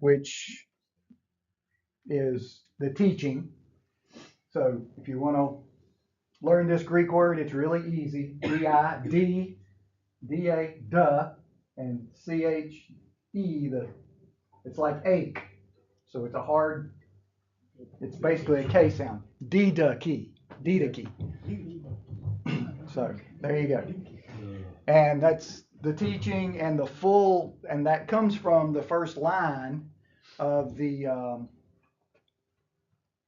which is the teaching. So if you want to learn this Greek word, it's really easy. D-I-D, D-A, duh, and C-H-E, it's like ache. So it's basically a K sound. Didache, Didache. So there you go. And that's the teaching and and that comes from the first line of the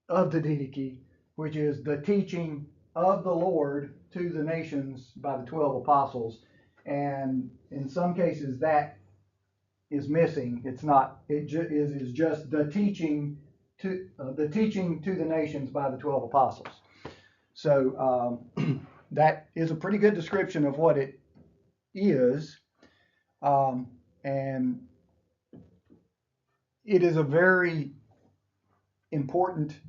Didache, which is the teaching of the Lord to the nations by the 12 apostles. And in some cases that is missing. It's not. Is just the teaching to the nations by the 12 apostles. So that is a pretty good description of what it is, and it is a very important.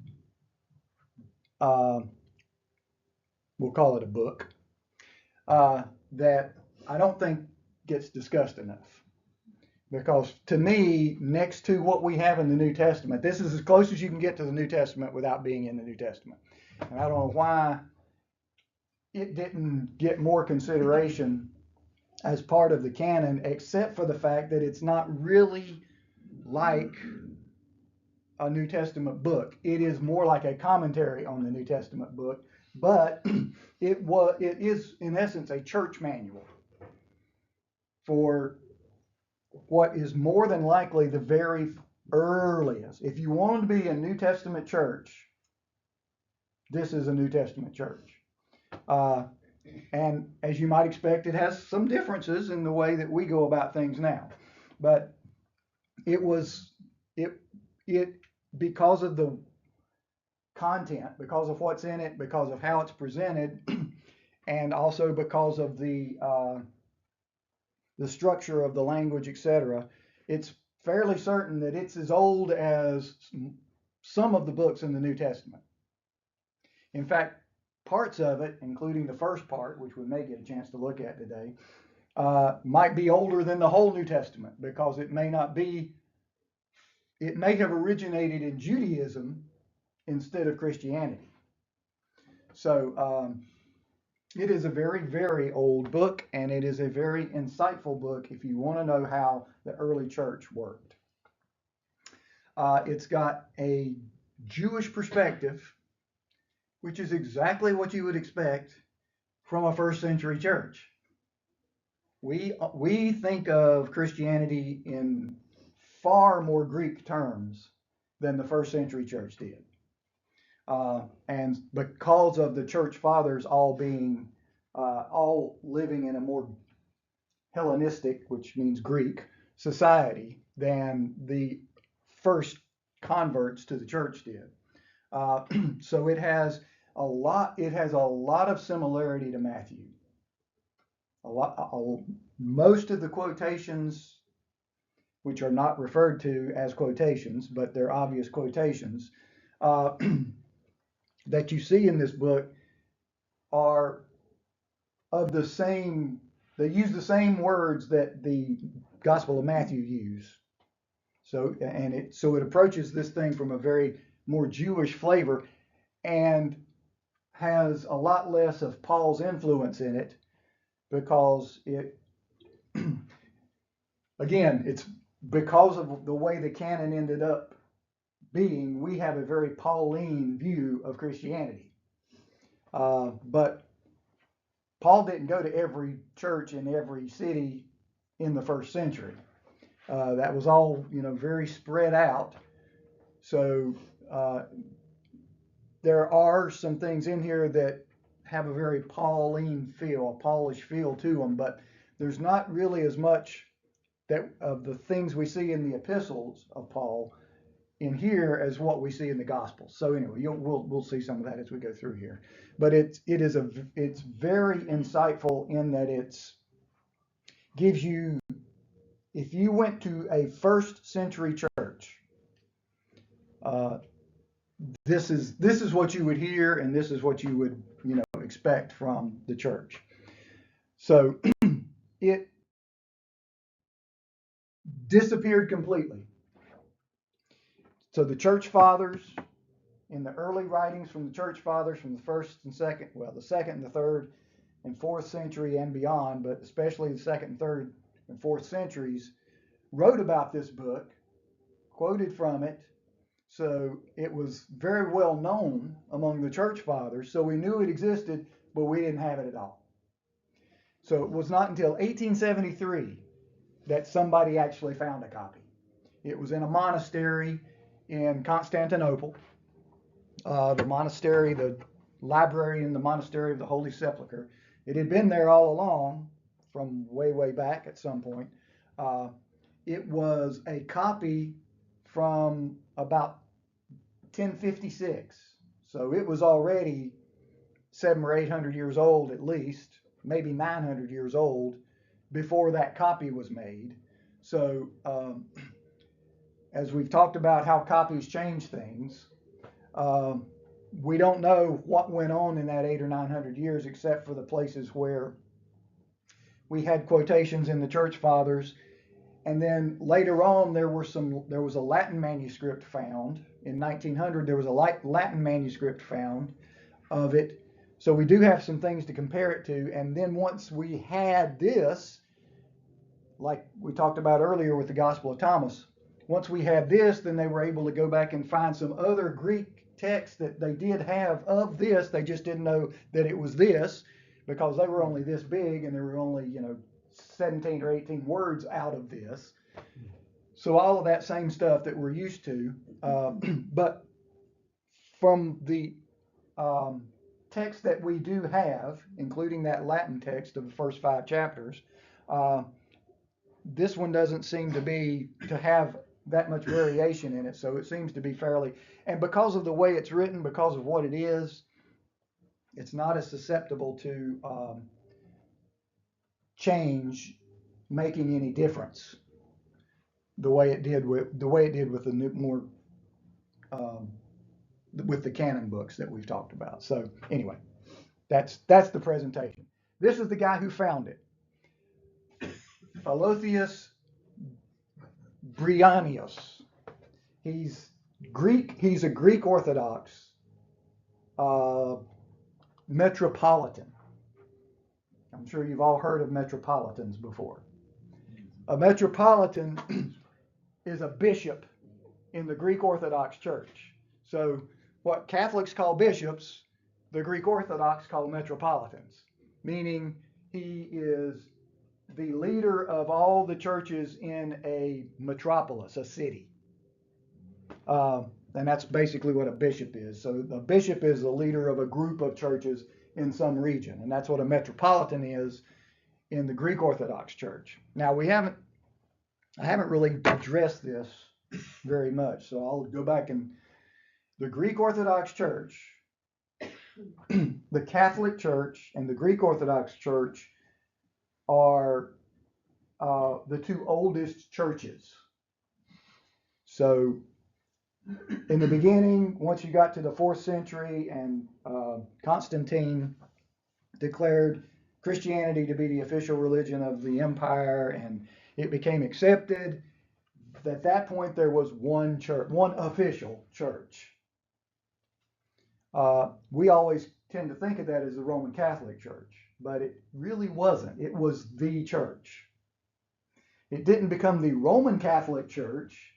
We'll call it a book that I don't think gets discussed enough. Because to me, next to what we have in the New Testament, this is as close as you can get to the New Testament without being in the New Testament. And I don't know why it didn't get more consideration as part of the canon, except for the fact that it's not really like a New Testament book. It is more like a commentary on the New Testament book, but it is in essence a church manual for what is more than likely the very earliest. If you want to be a New Testament church, this is a New Testament church. And as you might expect, it has some differences in the way that we go about things now. But it because of the content, because of what's in it, because of how it's presented, and also because of the structure of the language, etc., it's fairly certain that it's as old as some of the books in the New Testament. In fact, parts of it, including the first part, which we may get a chance to look at today, might be older than the whole New Testament, because it may have originated in Judaism instead of Christianity. So it is a very, very old book, and it is a very insightful book if you want to know how the early church worked. It's got a Jewish perspective, which is exactly what you would expect from a first century church. We think of Christianity in far more Greek terms than the first century church did. And because of the church fathers all living in a more Hellenistic, which means Greek, society than the first converts to the church did. So it has a lot of similarity to Matthew. Most of the quotations, which are not referred to as quotations, but they're obvious quotations, that you see in this book are of the same, they use the same words that the Gospel of Matthew use. So it approaches this thing from a very more Jewish flavor and has a lot less of Paul's influence in it, because again, it's because of the way the canon ended up being, we have a very Pauline view of Christianity. But Paul didn't go to every church in every city in the first century. That was all, very spread out. So there are some things in here that have a very Pauline feel, a Paulish feel to them, but there's not really as much that of the things we see in the epistles of Paul in here as what we see in the Gospels. So anyway, we'll see some of that as we go through here. But it's very insightful in that it's gives you, if you went to a first century church, this is what you would hear, and this is what you would expect from the church. So it disappeared completely So the church fathers, in the early writings from the church fathers from the first and second, well, the second and the third and fourth century and beyond, but especially the second and third and fourth centuries, wrote about this book, quoted from it. So it was very well known among the church fathers. So we knew it existed, but we didn't have it at all. So it was not until 1873 that somebody actually found a copy. It was in a monastery in Constantinople. The monastery, the library in the monastery of the Holy Sepulchre. It had been there all along from way, way back at some point. It was a copy from about 1056. So it was already 700 or 800 years old at least, maybe 900 years old before that copy was made. So as we've talked about how copies change things, we don't know what went on in that 800 or 900 years except for the places where we had quotations in the church fathers. And then later on, there was a Latin manuscript found. In 1900, there was a Latin manuscript found of it. So we do have some things to compare it to. And then once we had this, like we talked about earlier with the Gospel of Thomas, once we had this, then they were able to go back and find some other Greek texts that they did have of this. They just didn't know that it was this because they were only this big and there were only, 17 or 18 words out of this. So all of that same stuff that we're used to, but from the text that we do have, including that Latin text of the first 5 chapters, this one doesn't seem to have that much variation in it. So it seems to be fairly, and because of the way it's written, because of what it is, it's not as susceptible to change making any difference the way it did with the more with the canon books that we've talked about. So anyway, that's the presentation. This is the guy who found it, Philotheus Bryennius. He's Greek. He's a Greek Orthodox metropolitan. I'm sure you've all heard of metropolitans before. A metropolitan is a bishop in the Greek Orthodox Church. So what Catholics call bishops, the Greek Orthodox call metropolitans, meaning he is the leader of all the churches in a metropolis, a city. And that's basically what a bishop is. So a bishop is the leader of a group of churches in some region, and that's what a metropolitan is in the Greek Orthodox Church. Now I haven't really addressed this very much, so I'll go back. And the Greek Orthodox Church, the Catholic Church and the Greek Orthodox Church are the 2 oldest churches. So in the beginning, once you got to the 4th century and Constantine declared Christianity to be the official religion of the empire and it became accepted, at that point there was one church, one official church. We always tend to think of that as the Roman Catholic Church, but it really wasn't. It was the church. It didn't become the Roman Catholic Church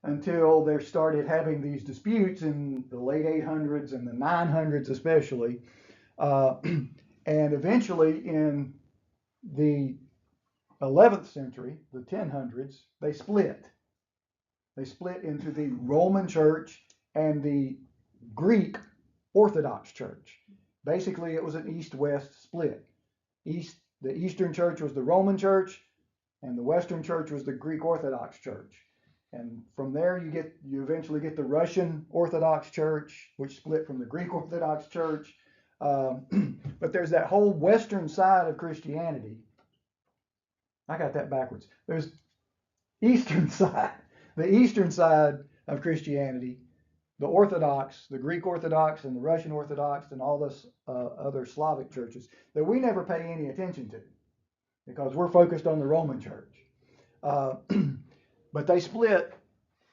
until they started having these disputes in the late 800s and the 900s especially. And eventually in the 11th century, the 1000s, they split. They split into the Roman Church and the Greek Orthodox Church. Basically, it was an east-west split. The Eastern Church was the Roman Church, and the Western Church was the Greek Orthodox Church. And from there, you eventually get the Russian Orthodox Church, which split from the Greek Orthodox Church. But there's that whole western side of Christianity. I got that backwards. There's eastern side, the eastern side of Christianity, the Orthodox, the Greek Orthodox and the Russian Orthodox and all this other Slavic churches that we never pay any attention to because we're focused on the Roman Church. But they split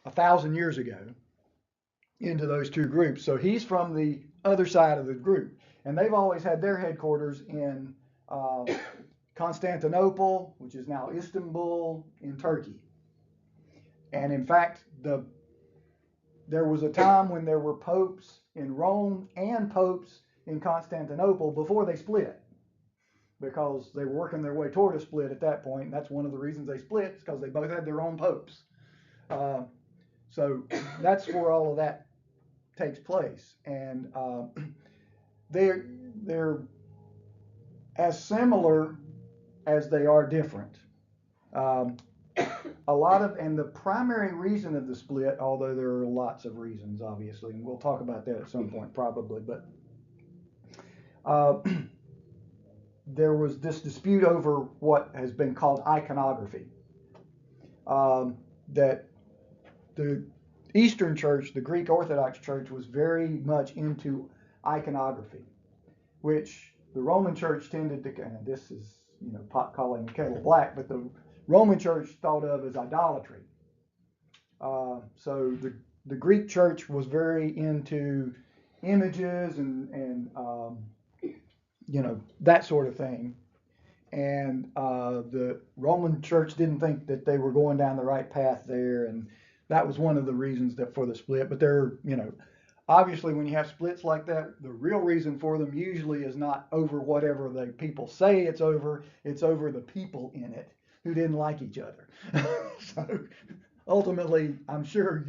1,000 years ago, into those two groups. So he's from the other side of the group. And they've always had their headquarters in Constantinople, which is now Istanbul in Turkey. And in fact, there was a time when there were popes in Rome and popes in Constantinople before they split, because they were working their way toward a split at that point. And that's one of the reasons they split, is because they both had their own popes. So that's where all of that takes place. And they're as similar as they are different. And the primary reason of the split, although there are lots of reasons, obviously, and we'll talk about that at some point probably, but there was this dispute over what has been called iconography. That the Eastern Church, the Greek Orthodox Church, was very much into iconography, which the Roman Church tended to, and this is, pot calling the kettle black, but the Roman Church thought of as idolatry. So the Greek Church was very into images and that sort of thing. And the Roman Church didn't think that they were going down the right path there, and that was one of the reasons for the split. But obviously when you have splits like that, the real reason for them usually is not over whatever the people say it's over the people in it who didn't like each other. So ultimately, I'm sure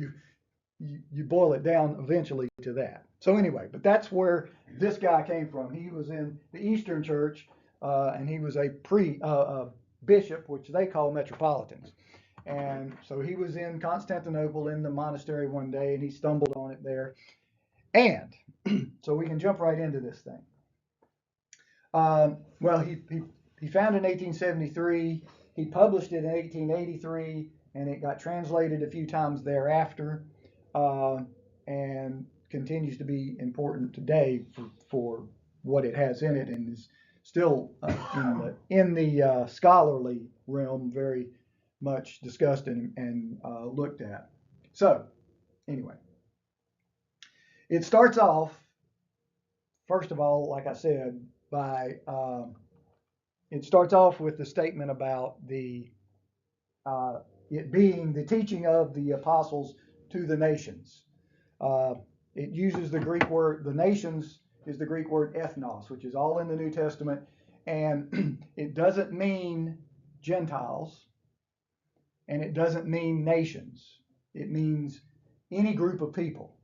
you boil it down eventually to that. So anyway, but that's where this guy came from. He was in the Eastern Church, and he was a bishop, which they call metropolitans. And so he was in Constantinople in the monastery one day, and he stumbled on it there. And so we can jump right into this thing. Well, he found in 1873. He published it in 1883, and it got translated a few times thereafter, and continues to be important today for what it has in it, and is still in the scholarly realm very much discussed and looked at. So anyway, it starts off, first of all, like I said, by it starts off with the statement about it being the teaching of the apostles to the nations. It uses the Greek word, the nations is the Greek word ethnos, which is all in the New Testament, and it doesn't mean Gentiles, and it doesn't mean nations. It means any group of people.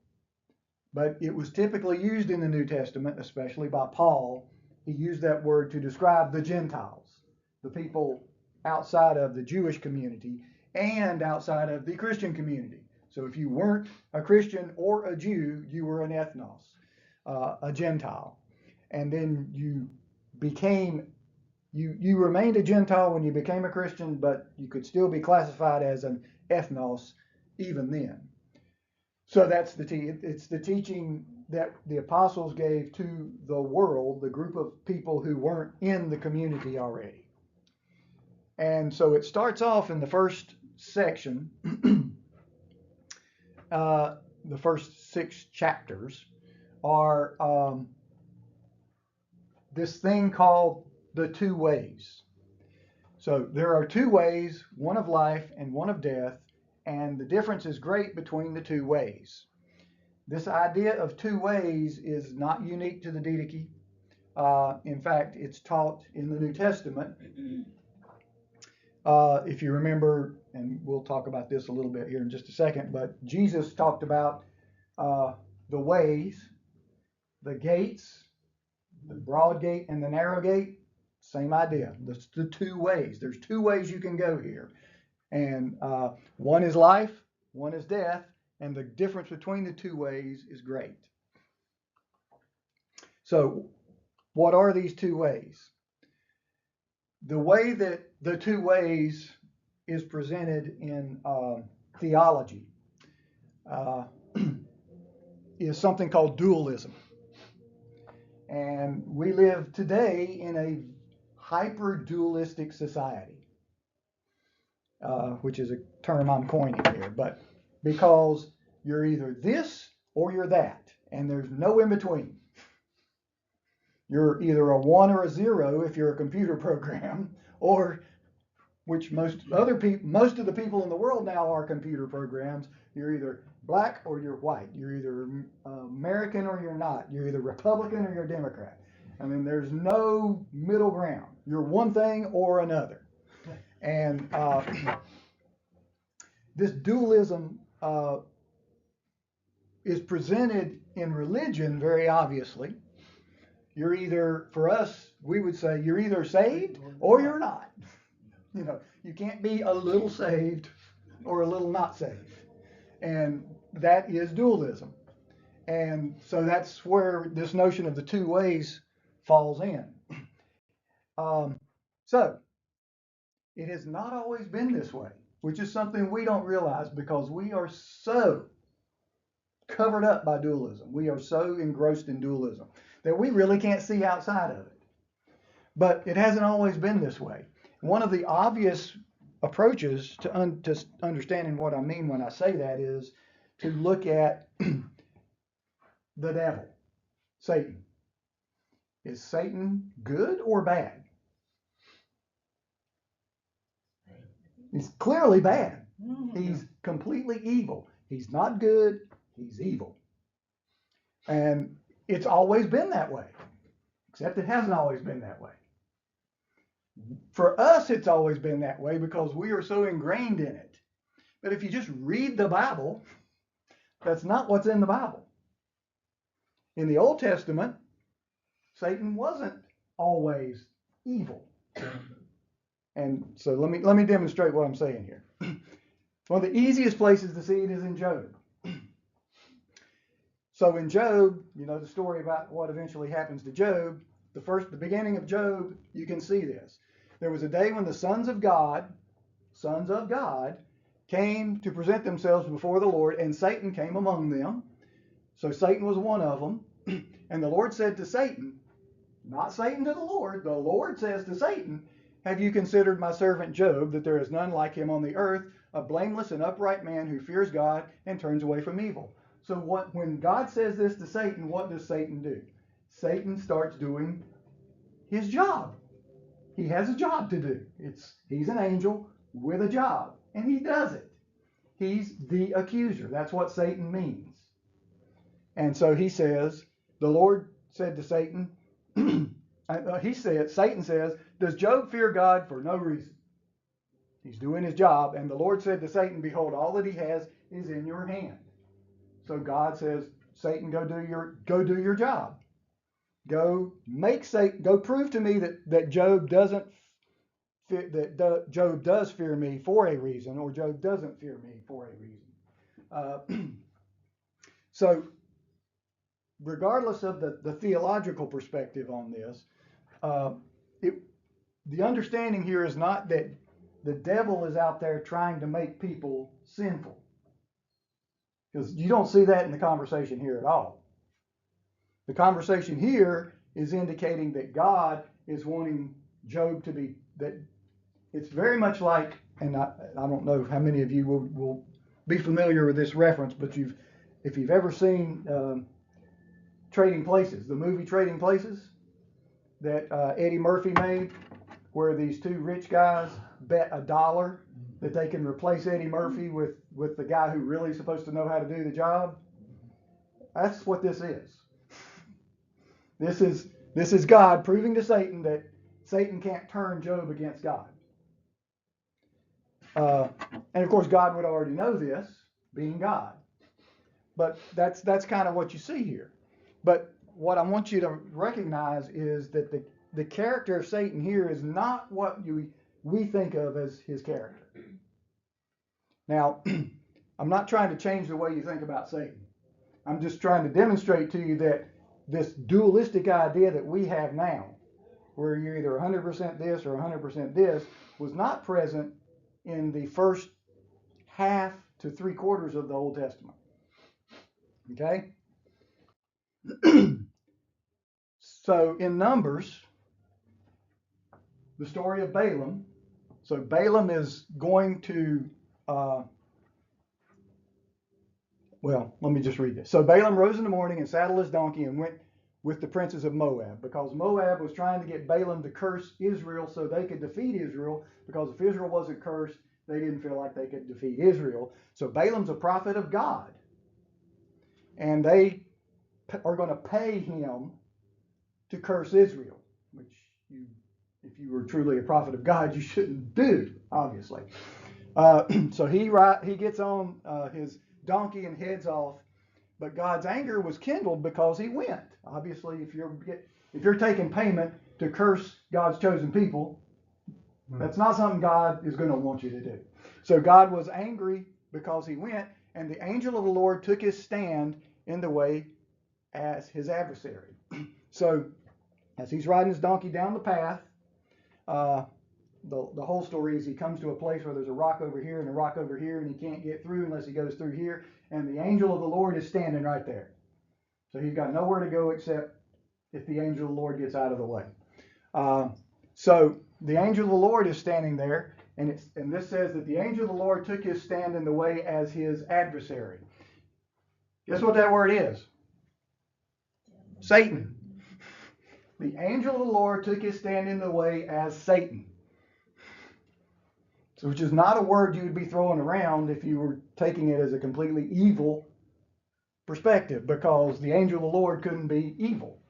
But it was typically used in the New Testament, especially by Paul. He used that word to describe the Gentiles, the people outside of the Jewish community and outside of the Christian community. So if you weren't a Christian or a Jew, you were an ethnos, a Gentile. And then you remained a Gentile when you became a Christian, but you could still be classified as an ethnos even then. So that's it's the teaching that the apostles gave to the world, the group of people who weren't in the community already. And so it starts off in the first section, the first 6 chapters are this thing called the 2 ways. So there are 2 ways, one of life and one of death, and the difference is great between the 2 ways. This idea of 2 ways is not unique to the Didache. In fact, it's taught in the New Testament. If you remember, and we'll talk about this a little bit here in just a second, but Jesus talked about the ways, the gates, the broad gate and the narrow gate. Same idea. That's the 2 ways. There's 2 ways you can go here. And one is life, one is death, and the difference between the 2 ways is great. So what are these 2 ways? The way that the 2 ways is presented in theology is something called dualism. And we live today in a hyper-dualistic society. Which is a term I'm coining here, but because you're either this or you're that, and there's no in between. You're either a 1 or a 0 if you're a computer program, or which most of the people in the world now are computer programs. You're either black or you're white. You're either American or you're not. You're either Republican or you're Democrat. I mean, there's no middle ground. You're one thing or another. And this dualism is presented in religion very obviously. You're either, for us, we would say you're either saved or you're not. You know, you can't be a little saved or a little not saved. And that is dualism. And so that's where this notion of the two ways falls in. So it has not always been this way, which is something we don't realize because we are so covered up by dualism. We are so engrossed in dualism that we really can't see outside of it. But it hasn't always been this way. One of the obvious approaches to understanding what I mean when I say that is to look at the devil, Satan. Is Satan good or bad? He's clearly bad. He's completely evil. He's not good, he's evil. And it's always been that way, except it hasn't always been that way. For us, it's always been that way because we are so ingrained in it. But if you just read the Bible, that's not what's in the Bible. In the Old Testament, Satan wasn't always evil. And so let me demonstrate what I'm saying here. One of the easiest places to see it is in Job. So in Job, you know the story about what eventually happens to Job. The beginning of Job, you can see this. There was a day when the sons of God, came to present themselves before the Lord, and Satan came among them. So Satan was one of them. And the Lord said to Satan, not Satan to the Lord says to Satan, have you considered my servant Job, that there is none like him on the earth, a blameless and upright man who fears God and turns away from evil? So when God says this to Satan, what does Satan do? Satan starts doing his job. He has a job to do. He's an angel with a job, and he does it. He's the accuser. That's what Satan means. And so he says, the Lord said to Satan, Satan says, does Job fear God for no reason? He's doing his job. And the Lord said to Satan, behold, all that he has is in your hand. So God says, Satan, go do your job. Go prove to me that Job doesn't Job does fear me for a reason, or Job doesn't fear me for a reason. So regardless of the theological perspective on this, the understanding here is not that the devil is out there trying to make people sinful. Because you don't see that in the conversation here at all. The conversation here is indicating that God is wanting Job to be, that it's very much like, and I don't know how many of you will be familiar with this reference, but if you've ever seen Trading Places, the movie Trading Places that Eddie Murphy made, where these two rich guys bet $1 that they can replace Eddie Murphy with the guy who really is supposed to know how to do the job. That's what this is. This is God proving to Satan that Satan can't turn Job against God. And of course, God would already know this, being God. But that's kind of what you see here. But what I want you to recognize is that the character of Satan here is not what we think of as his character. Now, I'm not trying to change the way you think about Satan. I'm just trying to demonstrate to you that this dualistic idea that we have now, where you're either 100% this or 100% this, was not present in the first half to 3/4 of the Old Testament. Okay? So in Numbers, the story of Balaam. So Balaam is going to Well, let me just read this. So Balaam rose in the morning and saddled his donkey and went with the princes of Moab, because Moab was trying to get Balaam to curse Israel so they could defeat Israel, because if Israel wasn't cursed, they didn't feel like they could defeat Israel. So Balaam's a prophet of God, and they are going to pay him to curse Israel, which if you were truly a prophet of God, you shouldn't do, obviously. So he gets on his donkey and heads off. But God's anger was kindled because he went. Obviously, if you're taking payment to curse God's chosen people, that's not something God is going to want you to do. So God was angry because he went, and the angel of the Lord took his stand in the way as his adversary. So as he's riding his donkey down the path, the whole story is he comes to a place where there's a rock over here and a rock over here, and he can't get through unless he goes through here, and the angel of the Lord is standing right there. So he's got nowhere to go except if the angel of the Lord gets out of the way. So the angel of the Lord is standing there, and this says that the angel of the Lord took his stand in the way as his adversary. Guess what that word is? Satan. The angel of the Lord took his stand in the way as Satan. So, which is not a word you would be throwing around if you were taking it as a completely evil perspective, because the angel of the Lord couldn't be evil.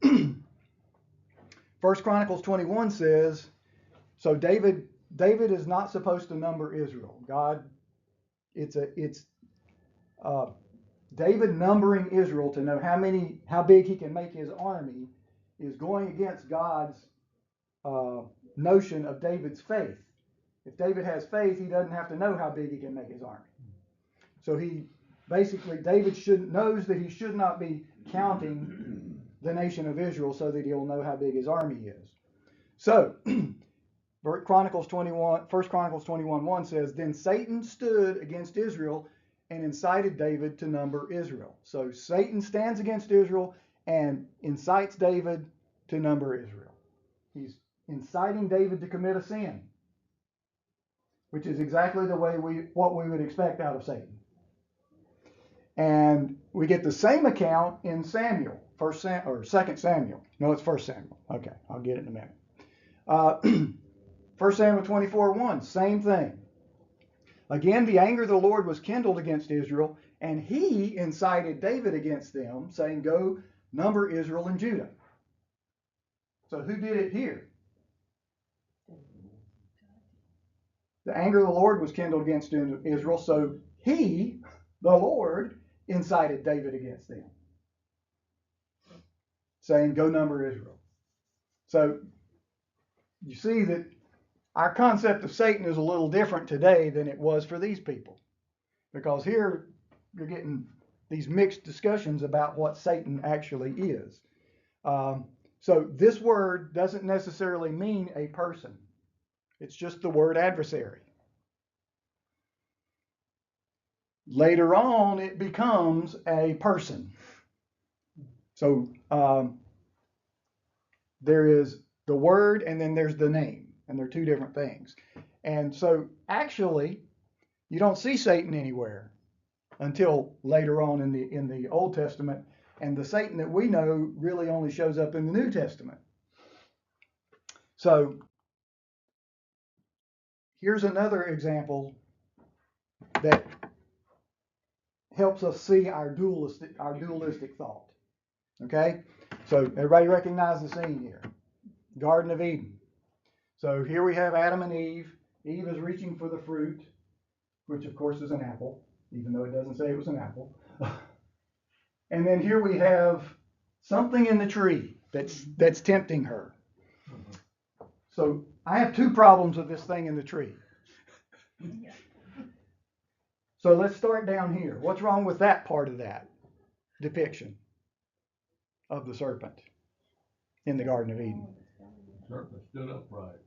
1 Chronicles 21 says, so David is not supposed to number Israel. David numbering Israel to know how big he can make his army is going against God's notion of David's faith. If David has faith, he doesn't have to know how big he can make his army. So David knows that he should not be counting the nation of Israel so that he'll know how big his army is. So 1 Chronicles 21:1 says, then Satan stood against Israel and incited David to number Israel. So Satan stands against Israel and incites David to number Israel. He's inciting David to commit a sin, which is exactly what we would expect out of Satan. And we get the same account in Samuel, 2 Samuel. No, it's 1 Samuel. Okay, I'll get it in a minute. 1 Samuel 24:1, same thing. Again, the anger of the Lord was kindled against Israel, and he incited David against them, saying, go number Israel and Judah. So who did it here? The anger of the Lord was kindled against Israel, so he, the Lord, incited David against them, saying, go number Israel. So you see that our concept of Satan is a little different today than it was for these people, because here you're getting these mixed discussions about what Satan actually is. So this word doesn't necessarily mean a person. It's just the word adversary. Later on, it becomes a person. So there is the word and then there's the name, and they're two different things. And so actually, you don't see Satan anywhere until later on in the Old Testament, and the Satan that we know really only shows up in the New Testament. So here's another example that helps us see our dualistic thought. Okay? So everybody recognize the scene here. Garden of Eden. So here we have Adam and Eve. Eve is reaching for the fruit, which of course is an apple, even though it doesn't say it was an apple. And then here we have something in the tree that's tempting her. So I have two problems with this thing in the tree. So let's start down here. What's wrong with that part of that depiction of the serpent in the Garden of Eden? The serpent stood upright.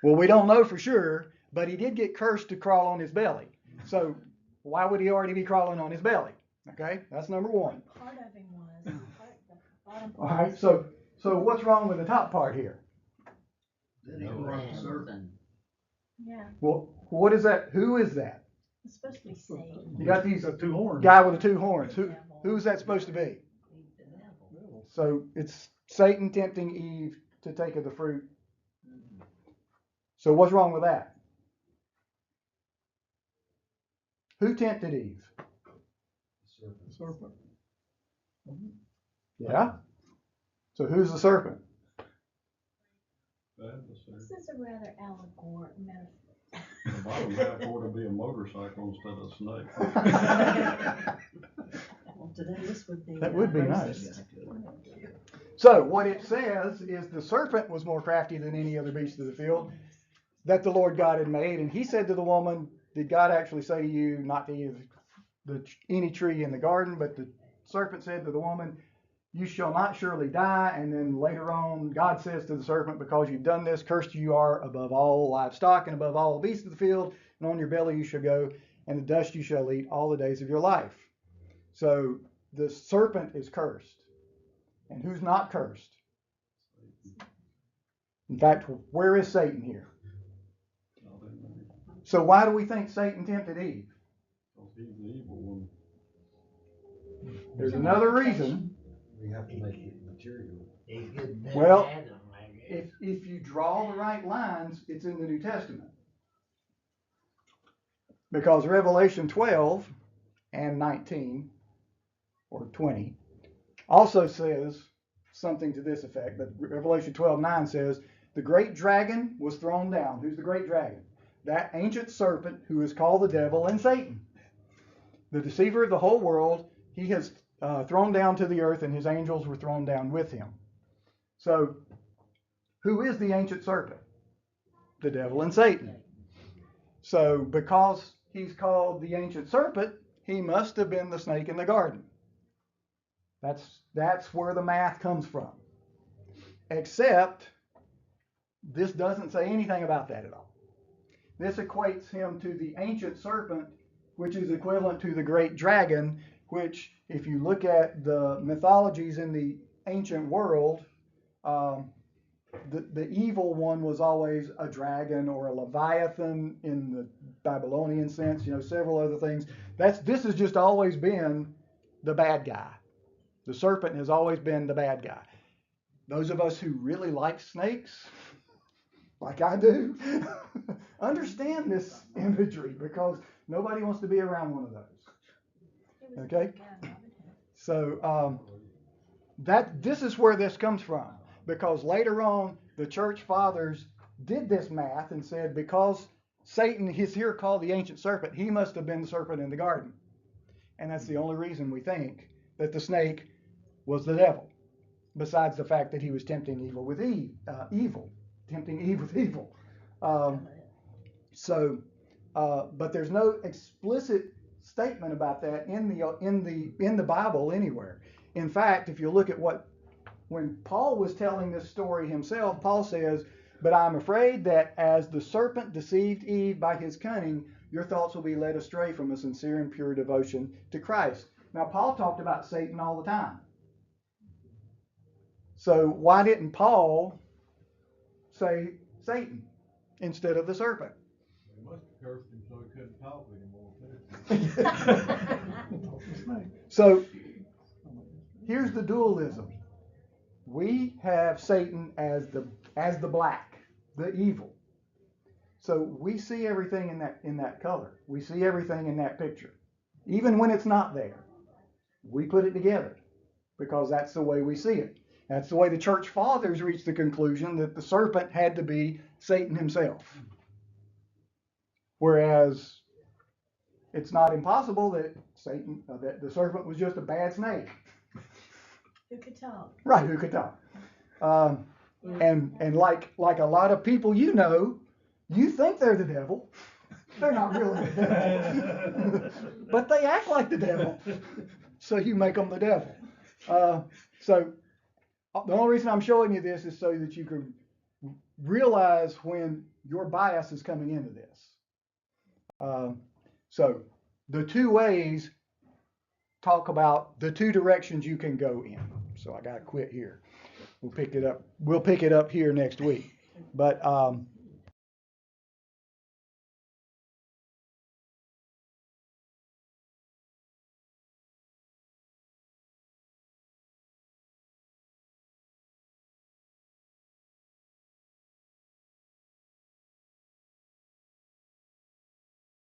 Well, we don't know for sure, but he did get cursed to crawl on his belly. So why would he already be crawling on his belly? Okay, that's number one. Part of him was. All right, so what's wrong with the top part here? No serpent. Yeah. Well, what is that? Who is that? It's supposed to be Satan. You got these Two horns. guy with the two horns. Who's that supposed to be? The devil. So it's Satan tempting Eve to take of the fruit. So what's wrong with that? Who tempted Eve? The serpent. Yeah. So who's the serpent? This is a rather allegorical metaphor. The bottom half ought to be a motorcycle instead of a snake. Well, today this would be. That would be nice. So what it says is the serpent was more crafty than any other beast of the field that the Lord God had made. And he said to the woman, did God actually say to you not to eat of any tree in the garden? But the serpent said to the woman, you shall not surely die. And then later on, God says to the serpent, because you've done this, cursed you are above all livestock and above all the beasts of the field, and on your belly you shall go, and the dust you shall eat all the days of your life. So the serpent is cursed. And who's not cursed? In fact, where is Satan here? So why do we think Satan tempted Eve? He's the evil one. There's another reason. We have to make it material. Well, if you draw the right lines, it's in the New Testament. Because Revelation 12 and 19 or 20 also says something to this effect. But Revelation 12:9 says, the great dragon was thrown down. Who's the great dragon? That ancient serpent who is called the devil and Satan. The deceiver of the whole world. He has thrown down to the earth, and his angels were thrown down with him. So, who is the ancient serpent? The devil and Satan. So, because he's called the ancient serpent, he must have been the snake in the garden. That's where the math comes from. Except, this doesn't say anything about that at all. This equates him to the ancient serpent, which is equivalent to the great dragon, which, if you look at the mythologies in the ancient world, the evil one was always a dragon or a leviathan in the Babylonian sense, several other things. This has just always been the bad guy. The serpent has always been the bad guy. Those of us who really like snakes, like I do, understand this imagery because nobody wants to be around one of those. Okay? So this is where this comes from, because later on the church fathers did this math and said because Satan is here called the ancient serpent, he must have been the serpent in the garden. And that's the only reason we think that the snake was the devil, besides the fact that he was tempting evil with tempting Eve with evil. But there's no explicit statement about that in the Bible anywhere. In fact, if you look at when Paul was telling this story himself, Paul says, but I'm afraid that as the serpent deceived Eve by his cunning, your thoughts will be led astray from a sincere and pure devotion to Christ. Now, Paul talked about Satan all the time. So why didn't Paul say Satan instead of the serpent? They must have cursed him so he couldn't talk anymore. So here's the dualism. We have Satan as the black, the evil. So we see everything in that color. We see everything in that picture. Even when it's not there, we put it together because that's the way we see it. That's the way the church fathers reached the conclusion that the serpent had to be Satan himself. Whereas it's not impossible that that the serpent was just a bad snake. Who could talk? Right, who could talk? And like a lot of people you think they're the devil. They're not really the devil. But they act like the devil. So you make them the devil. So the only reason I'm showing you this is so that you can realize when your bias is coming into this. So the two ways talk about the two directions you can go in. So I got to quit here. We'll pick it up here next week. But